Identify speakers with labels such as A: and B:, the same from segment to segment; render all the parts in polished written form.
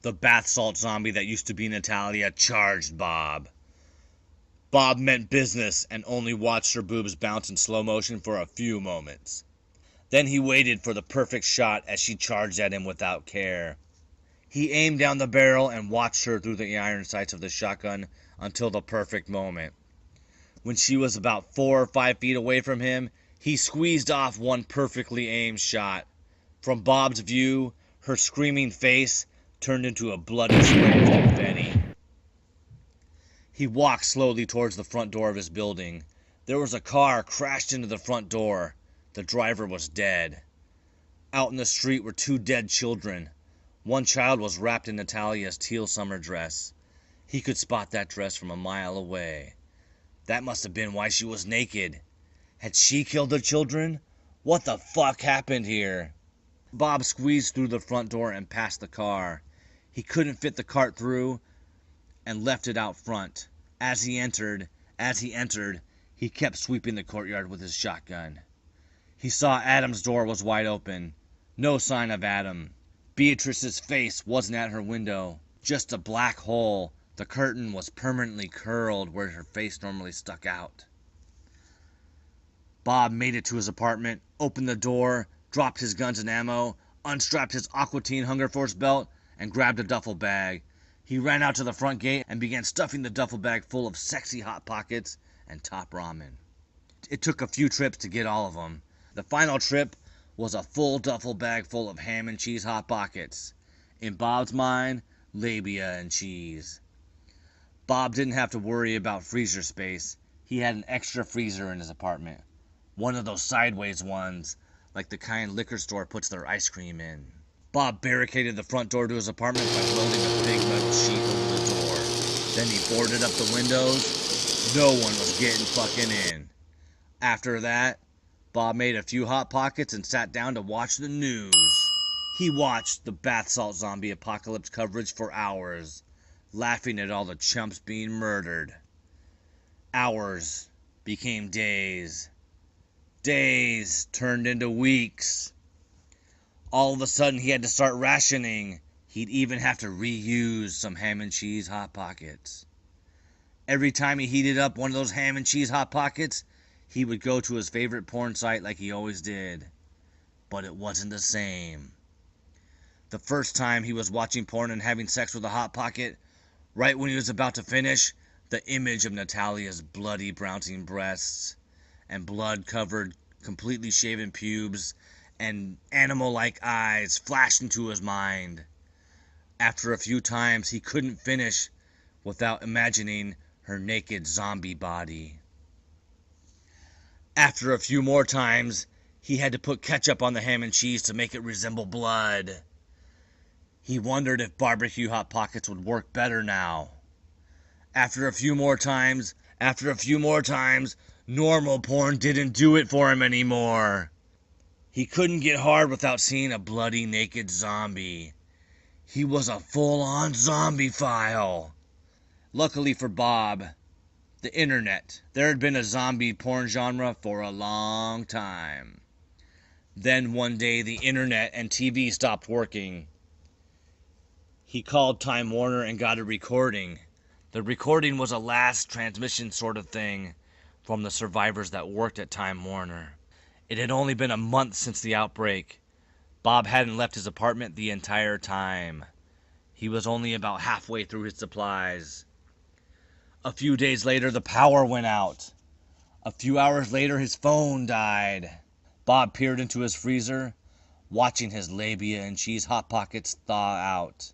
A: The bath salt zombie that used to be Natalia charged Bob. Bob meant business and only watched her boobs bounce in slow motion for a few moments. Then he waited for the perfect shot as she charged at him without care. He aimed down the barrel and watched her through the iron sights of the shotgun until the perfect moment. When she was about 4 or 5 feet away from him, he squeezed off one perfectly aimed shot. From Bob's view, her screaming face turned into a bloody spray of confetti. He walked slowly towards the front door of his building. There was a car crashed into the front door. The driver was dead. Out in the street were 2 dead children. One child was wrapped in Natalia's teal summer dress. He could spot that dress from a mile away. That must have been why she was naked. Had she killed the children? What the fuck happened here? Bob squeezed through the front door and past the car. He couldn't fit the cart through and left it out front. As he entered, he kept sweeping the courtyard with his shotgun. He saw Adam's door was wide open. No sign of Adam. Beatrice's face wasn't at her window. Just a black hole. The curtain was permanently curled where her face normally stuck out. Bob made it to his apartment, opened the door, dropped his guns and ammo, unstrapped his Aqua Teen Hunger Force belt, and grabbed a duffel bag. He ran out to the front gate and began stuffing the duffel bag full of sexy Hot Pockets and top ramen. It took a few trips to get all of them. The final trip was a full duffel bag full of ham and cheese Hot Pockets. In Bob's mind, labia and cheese. Bob didn't have to worry about freezer space. He had an extra freezer in his apartment. One of those sideways ones, like the kind liquor store puts their ice cream in. Bob barricaded the front door to his apartment by welding a big metal sheet over the door. Then he boarded up the windows. No one was getting fucking in. After that, Bob made a few Hot Pockets and sat down to watch the news. He watched the bath salt zombie apocalypse coverage for hours, laughing at all the chumps being murdered. Hours became days. Days turned into weeks. All of a sudden, he had to start rationing. He'd even have to reuse some ham and cheese Hot Pockets. Every time he heated up one of those ham and cheese Hot Pockets, he would go to his favorite porn site like he always did. But it wasn't the same. The first time he was watching porn and having sex with a Hot Pocket, right when he was about to finish, the image of Natalia's bloody bouncing breasts and blood-covered, completely shaven pubes and animal-like eyes flashed into his mind. After a few times, he couldn't finish without imagining her naked zombie body. After a few more times, he had to put ketchup on the ham and cheese to make it resemble blood. He wondered if barbecue Hot Pockets would work better now. After a few more times, normal porn didn't do it for him anymore. He couldn't get hard without seeing a bloody naked zombie. He was a full-on zombie-phile. Luckily for Bob, the internet. There had been a zombie porn genre for a long time. Then one day the internet and TV stopped working. He called Time Warner and got a recording. The recording was a last transmission sort of thing from the survivors that worked at Time Warner. It had only been a month since the outbreak. Bob hadn't left his apartment the entire time. He was only about halfway through his supplies. A few days later, the power went out. A few hours later, his phone died. Bob peered into his freezer, watching his labia and cheese Hot Pockets thaw out.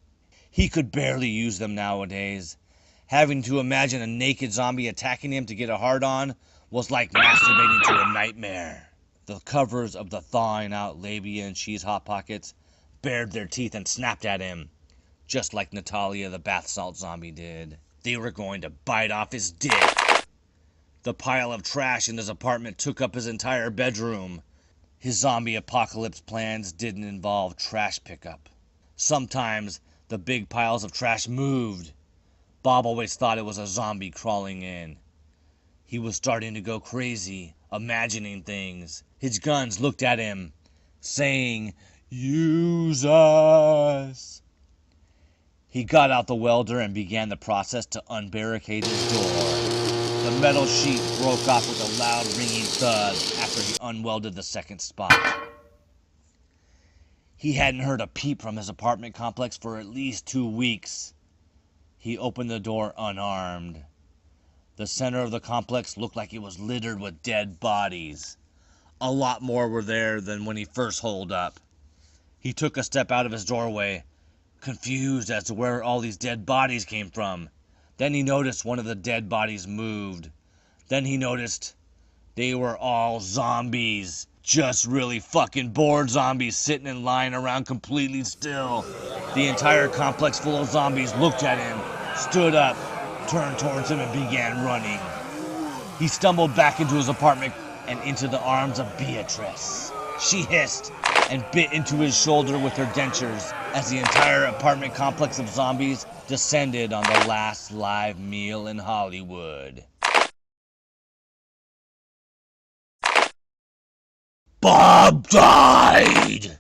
A: He could barely use them nowadays. Having to imagine a naked zombie attacking him to get a hard-on was like masturbating to a nightmare. The covers of the thawing out labia and cheese Hot Pockets bared their teeth and snapped at him, just like Natalia the bath salt zombie did. They were going to bite off his dick. The pile of trash in his apartment took up his entire bedroom. His zombie apocalypse plans didn't involve trash pickup. Sometimes the big piles of trash moved. Bob always thought it was a zombie crawling in. He was starting to go crazy, imagining things. His guns looked at him, saying, "Use us." He got out the welder and began the process to unbarricade his door. The metal sheet broke off with a loud ringing thud after he unwelded the second spot. He hadn't heard a peep from his apartment complex for at least 2 weeks. He opened the door unarmed. The center of the complex looked like it was littered with dead bodies. A lot more were there than when he first holed up. He took a step out of his doorway, confused as to where all these dead bodies came from. Then he noticed one of the dead bodies moved. Then he noticed they were all zombies. Just really fucking bored zombies sitting and lying around completely still. The entire complex full of zombies looked at him, stood up, turned towards him, and began running. He stumbled back into his apartment and into the arms of Beatrice. She hissed and bit into his shoulder with her dentures as the entire apartment complex of zombies descended on the last live meal in Hollywood. Bob died!